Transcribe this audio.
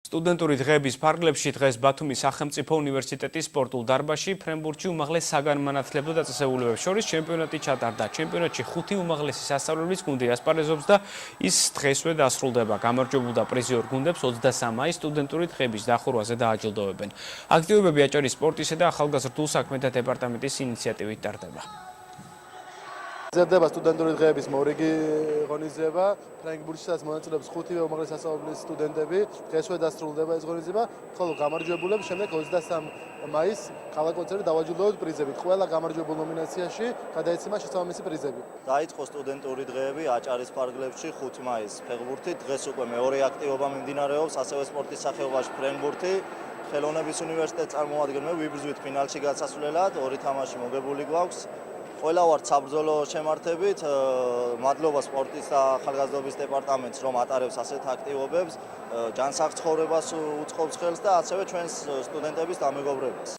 სტუდენტური დღეების ფარგლებში დღეს ბათუმის სახელმწიფო უნივერსიტეტის სპორტულ დარბაზში ფრენბურთში უმაღლეს საგანმანათლებლო დაწესებულებებს შორის ჩემპიონატი ჩატარდა. ჩემპიონატში 5 უმაღლესი სასწავლებლის გუნდი ასპარეზობს და ის დღესვე დასრულდება. გამარჯვებულ და პრიზიორ გუნდებს 23 მაისს სტუდენტური დღეების დახურვაზე დააჯილდოვებენ. აქტივობები აჭარის სპორტისა და ახალგაზრდულ საქმეთა დეპარტამენტის ინიციატივით ტარდება. ზრდება სტუდენტური დღეების მორიგი ღონისძიება. ფრენბურთშიც მონაწილეობს 5 უმაღლესი სასწავლებლის სტუდენტები. დღესვე დასრულდება ეს ღონისძიება, ხოლო გამარჯვებულებს შემდეგ 23 მაისს ქალაქ-კონცერტი დავაჯილდოვებთ პრიზებით. ყველა გამარჯვებულ ნომინაციაში გადაეცემა შესაბამისი პრიზები. დაიწყო სტუდენტური დღეები აჭარის ფარგლებში 5 მაისს ფეხბურთით. დღეს უკვე მეორე აქტივობა მიმდინარეობს, ასევე სპორტის სახეობაში ფრენბურთი. ხელოვნების უნივერსიტეტს წარმოადგენουμε ვიბრძვით ფინალში გასასვლელად, 2 თამაში მოგებული გვაქვს. ყველა ვართ საბრძოლო შემართებით, მადლობა სპორტის და ახალგაზრდობის დეპარტამენტს, რომ ატარებს ასეთ აქტივობებს, ჯანსაღ ცხოვრებას უწყობს ხელს და ასევე ჩვენს სტუდენტების დამეგობრებას.